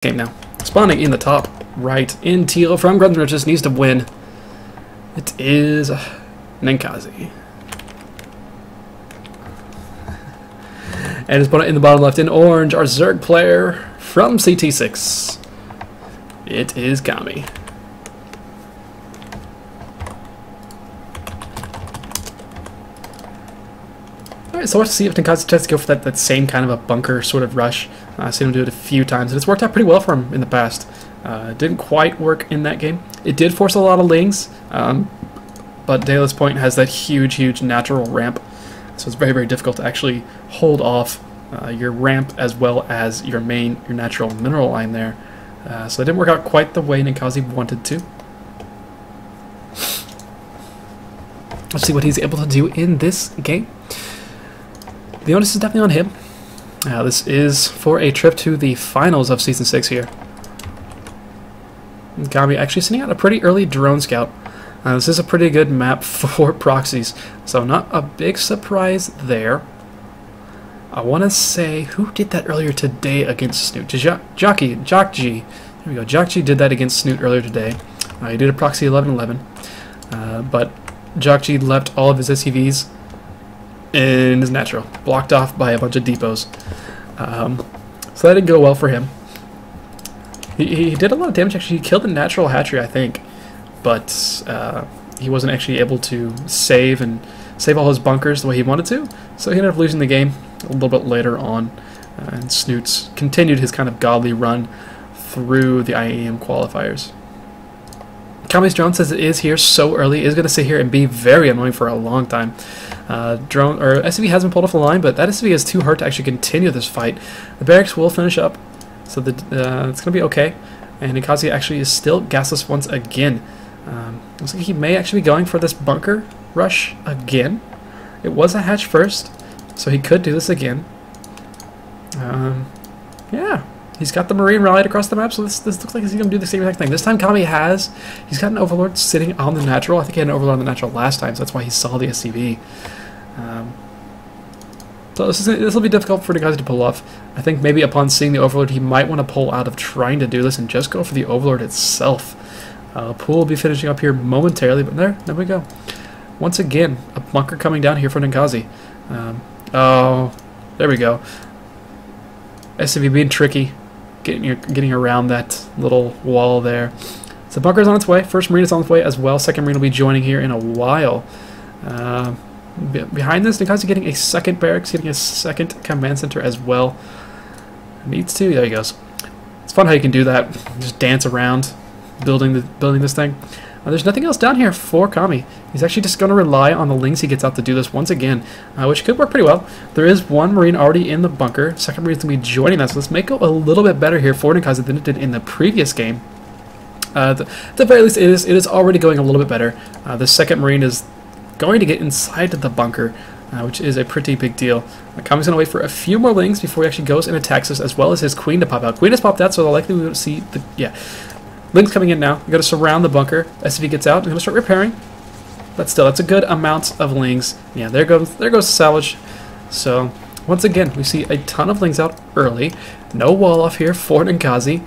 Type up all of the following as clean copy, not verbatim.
game now. Spawning in the top right in teal from Grunthner just needs to win. It is Ninkazi. And his opponent in the bottom left in orange, our Zerg player from CT6. It is Kami. Alright, so let's see if Ninkazi tries to go for that same kind of a bunker sort of rush. I've seen him do it a few times, and it's worked out pretty well for him in the past. It didn't quite work in that game. It did force a lot of lings, but Dayliss Point has that huge natural ramp, so it's very difficult to actually hold off your ramp as well as your natural mineral line there. So it didn't work out quite the way Ninkazi wanted to. Let's see what he's able to do in this game. The onus is definitely on him. This is for a trip to the finals of Season 6 here. Kami actually sending out a pretty early drone scout. This is a pretty good map for proxies, so not a big surprise there. I want to say, who did that earlier today against Snoot? Jockey. There we go. Jockey did that against Snoot earlier today. He did a proxy 11-11, but Jockey left all of his SCVs in his natural, blocked off by a bunch of depots. So that didn't go well for him. He did a lot of damage, actually. He killed the natural hatchery, I think, but he wasn't actually able to save all his bunkers the way he wanted to, so he ended up losing the game a little bit later on, and Snoots continued his kind of godly run through the IAM qualifiers. Kami's drone says it is here so early, is going to sit here and be very annoying for a long time. Drone or SCV has been pulled off the line, but that SCV is too hard to actually continue this fight. The barracks will finish up, so it's going to be okay. And Ninkazi actually is still gasless once again. Looks like he may actually be going for this bunker rush again. It was a hatch first, so he could do this again. Yeah. He's got the Marine rallied across the map, so this looks like he's going to do the same exact thing. This time Kami he's got an Overlord sitting on the natural. I think he had an Overlord on the natural last time, so that's why he saw the SCV. So this will be difficult for the guys to pull off. I think maybe upon seeing the Overlord, he might want to pull out of trying to do this and just go for the Overlord itself. Pool will be finishing up here momentarily, but there we go. Once again, a bunker coming down here for Ninkazi. Oh, there we go. SCV being tricky. Getting around that little wall there. So bunker's on its way. First Marine is on its way as well. Second Marine will be joining here in a while. Behind this, Ninkazi getting a second barracks, getting a second command center as well. Needs to. There he goes. It's fun how you can do that. Just dance around, building this thing. There's nothing else down here for Kami. He's actually just going to rely on the lings he gets out to do this once again, which could work pretty well. There is one Marine already in the bunker. Second Marine is going to be joining that, so this may go a little bit better here for Ninkazi than it did in the previous game. At the very least, it is already going a little bit better. The second Marine is going to get inside the bunker, which is a pretty big deal. Kami's going to wait for a few more lings before he actually goes and attacks us, as well as his Queen to pop out. Queen has popped out, so likely we will see the... yeah. Lings coming in now. We've got to surround the bunker. SCV gets out. We're going to start repairing. But still, that's a good amount of lings. Yeah, there goes salvage. So, once again, we see a ton of lings out early. No wall off here for Ninkazi.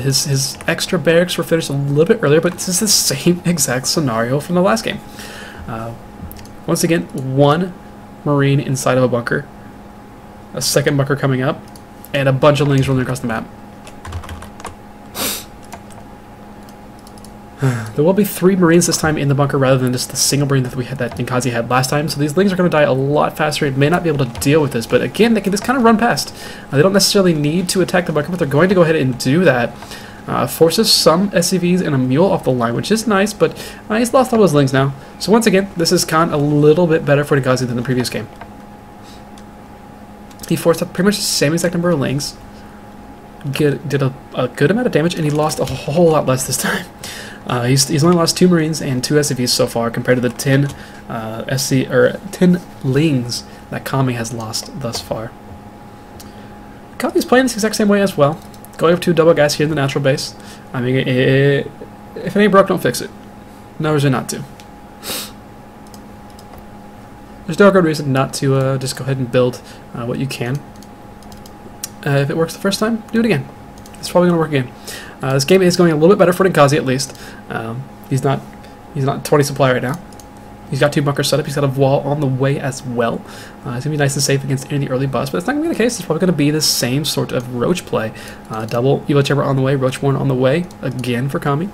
His extra barracks were finished a little bit earlier, but this is the same exact scenario from the last game. Once again, one Marine inside of a bunker. A second bunker coming up. And a bunch of lings rolling across the map. There will be 3 Marines this time in the bunker rather than just the single Marine that Ninkazi had last time, so these lings are going to die a lot faster and may not be able to deal with this, but again, they can just kind of run past. They don't necessarily need to attack the bunker, but they're going to go ahead and do that. Forces some SCVs and a mule off the line, which is nice, but he's lost all his lings now. So once again, this has gone a little bit better for Ninkazi than the previous game. He forced up pretty much the same exact number of lings, did a good amount of damage, and he lost a whole lot less this time. He's only lost 2 Marines and 2 SCVs so far, compared to the 10 10 lings that Kami has lost thus far. Kami's playing this exact same way as well, going up to double gas here in the natural base. I mean, if it ain't broke, don't fix it. No reason not to. There's no good reason not to just go ahead and build what you can. If it works the first time, do it again. It's probably going to work again. This game is going a little bit better for Ninkazi at least. He's not 20 supply right now. He's got 2 bunkers set up. He's got a wall on the way as well. It's going to be nice and safe against any of the early buffs, but it's not going to be the case. It's probably going to be the same sort of Roach play. Double Evo Chamber on the way, Roachborn on the way, again for Kami.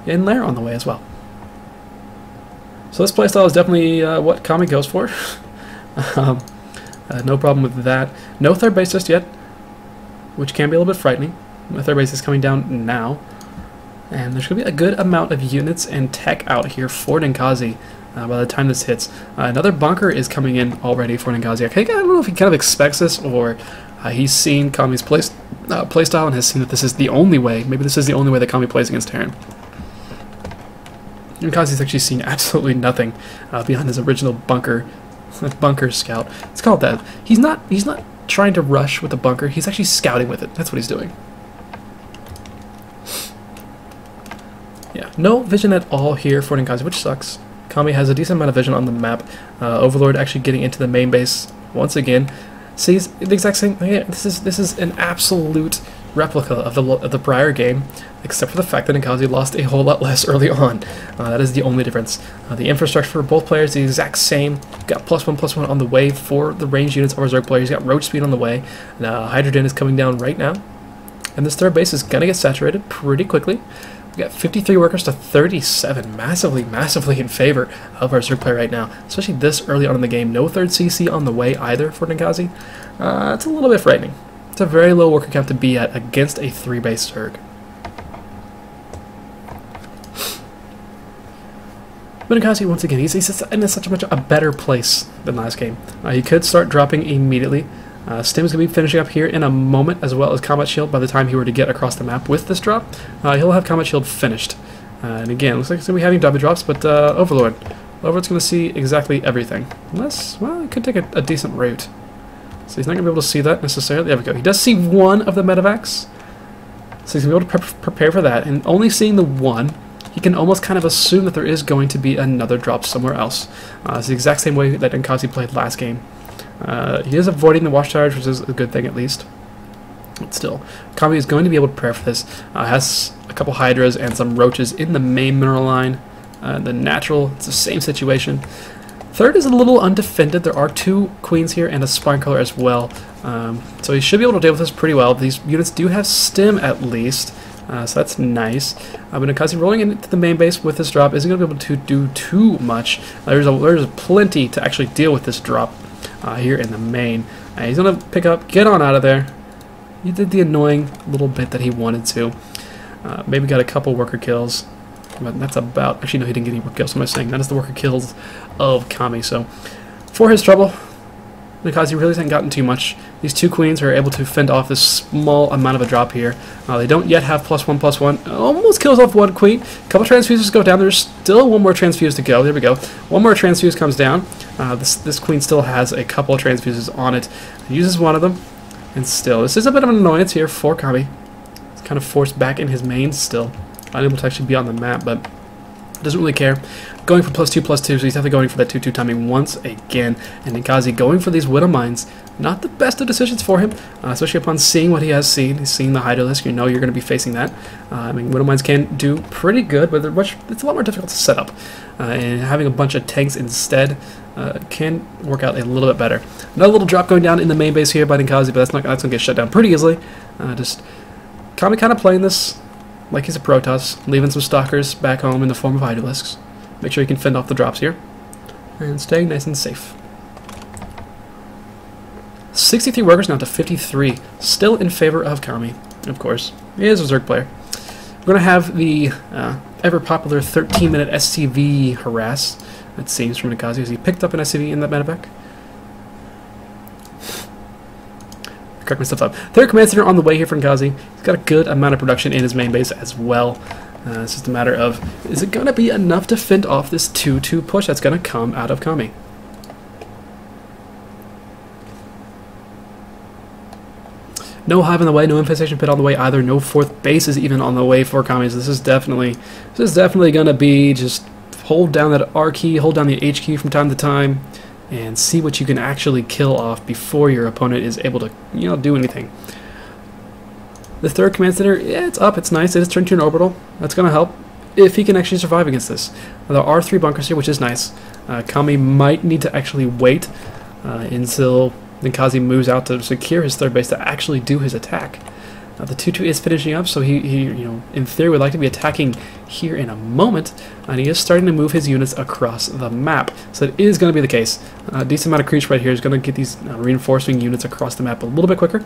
And Lair on the way as well. So this playstyle is definitely what Kami goes for. No problem with that. No third base just yet, which can be a little bit frightening. The third base is coming down now. And there's going to be a good amount of units and tech out here for Ninkazi by the time this hits. Another bunker is coming in already for Ninkazi. I don't know if he kind of expects this or he's seen Kami's playstyle and has seen that this is the only way. Maybe this is the only way that Kami plays against Terran. Ninkazi's actually seen absolutely nothing behind his original bunker scout. It's called that. He's not trying to rush with the bunker. He's actually scouting with it. That's what he's doing. Yeah, no vision at all here for Ninkazi, which sucks. Kami has a decent amount of vision on the map. Overlord actually getting into the main base once again. Sees the exact same. Yeah, this is an absolute replica of the prior game, except for the fact that Ninkazi lost a whole lot less early on. That is the only difference. The infrastructure for both players is the exact same. You've got +1/+1 on the way for the ranged units over Zerg players. You've got Roach speed on the way. Hydrogen is coming down right now. And this third base is going to get saturated pretty quickly. We got 53 workers to 37, massively in favor of our Zerg player right now, especially this early on in the game. No third CC on the way either for Ninkazi. It's a little bit frightening. It's a very low worker count to be at against a 3-base Zerg. But Ninkazi, once again, he's in such a better place than last game. He could start dropping immediately. Stim's going to be finishing up here in a moment, as well as Combat Shield. By the time he were to get across the map with this drop, he'll have Combat Shield finished. And again, looks like he's going to be having double drops, but Overlord's going to see exactly everything. Unless, well, he could take a decent route. So he's not going to be able to see that necessarily. There we go. He does see one of the medevacs, so he's going to be able to prepare for that. And only seeing the one, he can almost kind of assume that there is going to be another drop somewhere else. It's the exact same way that Ninkazi played last game. He is avoiding the watch towers, which is a good thing at least. But still, Kami is going to be able to prepare for this. Has a couple Hydras and some Roaches in the main mineral line. The natural, it's the same situation. Third is a little undefended. There are 2 Queens here and a Spine Color as well. So he should be able to deal with this pretty well. These units do have Stim at least. So that's nice. But Ninkazi rolling into the main base with this drop isn't going to be able to do too much. There's plenty to actually deal with this drop. Here in the main. He's going to pick up, get on out of there. He did the annoying little bit that he wanted to. Maybe got a couple worker kills, but that's about... Actually, no, he didn't get any worker kills, so I'm saying that is the worker kills of Kami. So, for his trouble, Ninkazi really hasn't gotten too much. These 2 Queens are able to fend off this small amount of a drop here. They don't yet have +1/+1. Almost kills off 1 Queen. A couple transfuses go down. There's still 1 more transfuse to go. There we go. 1 more transfuse comes down. This Queen still has a couple of transfuses on it. Uses one of them. And still, this is a bit of an annoyance here for Kami. He's kind of forced back in his main still. Unable to actually be on the map, but doesn't really care. Going for +2/+2, so he's definitely going for that 2/2 timing once again. And Ninkazi going for these Widow Mines. Not the best of decisions for him, especially upon seeing what he has seen. He's seen the Hydralisk. You know you're going to be facing that. I mean, Widow Mines can do pretty good, but it's a lot more difficult to set up. And having a bunch of tanks instead can work out a little bit better. Another little drop going down in the main base here by Ninkazi, but that's going to get shut down pretty easily. Just Kami kind of playing this like he's a Protoss, leaving some Stalkers back home in the form of Hydralisks. Make sure you can fend off the drops here. And staying nice and safe. 63 workers now to 53. Still in favor of Kami, of course. He is a Zerg player. We're going to have the ever-popular 13-minute SCV harass, it seems, from Ninkazi, as he picked up an SCV in that medevac. Correct myself up. Third command center on the way here for Ninkazi. He's got a good amount of production in his main base as well. It's just a matter of, is it going to be enough to fend off this 2-2 push that's going to come out of Kami? No hive on the way, no infestation pit on the way either, no 4th base is even on the way for Kami. So this is definitely going to be just hold down that R key, hold down the H key from time to time, and see what you can actually kill off before your opponent is able to, do anything. The third command center, yeah, it's up, it's nice. It is turned to an orbital. That's going to help if he can actually survive against this. There are 3 bunkers here, which is nice. Kami might need to actually wait until Ninkazi moves out to secure his third base to actually do his attack. The 2-2 is finishing up, so he, you know, in theory would like to be attacking here in a moment, and he is starting to move his units across the map. So it is going to be the case. A decent amount of creeps right here is going to get these reinforcing units across the map a little bit quicker.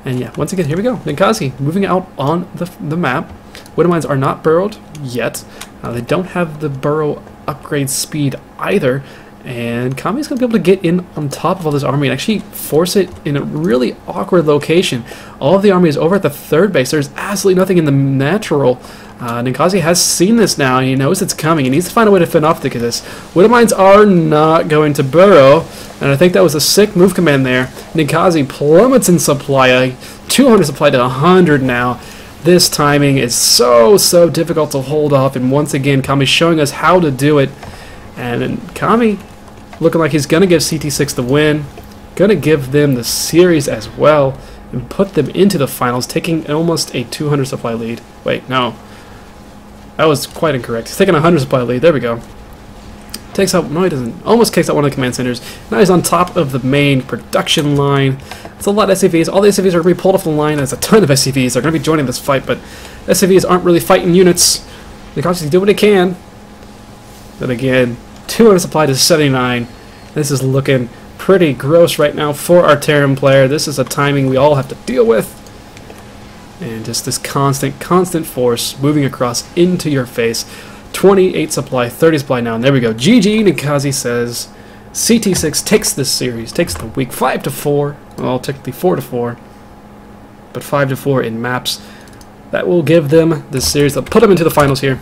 And yeah, once again, here we go. Ninkazi moving out on the map. Widow mines are not burrowed yet. They don't have the burrow upgrade speed either. And Kami's going to be able to get in on top of all this army and actually force it in a really awkward location. All of the army is over at the third base. There's absolutely nothing in the natural. Ninkazi has seen this now, and he knows it's coming. He needs to find a way to fend off this. Widow mines are not going to burrow, and I think that was a sick move command there. Ninkazi plummets in supply, 200 supply to 100 now. This timing is so difficult to hold off, and once again, Kami's showing us how to do it. And Kami looking like he's going to give CT6 the win, going to give them the series as well, and put them into the finals, taking almost a 200 supply lead. Wait, no. That was quite incorrect. He's taking a 100 supply lead. There we go. Takes out, no he doesn't, almost takes out one of the command centers. Now he's on top of the main production line. It's a lot of SCVs. All the SCVs are going to be pulled off the line. There's a ton of SCVs. They're going to be joining this fight, but SCVs aren't really fighting units. They constantly do what they can. Then again, 200 supply to 79. This is looking pretty gross right now for our Terran player. This is a timing we all have to deal with. And just this constant force moving across into your face. 28 supply, 30 supply now. And there we go. GG, Ninkazi says. CT6 takes this series, takes the week 5-4. Well, technically 4-4. But 5-4 in maps. That will give them this series. They'll put them into the finals here.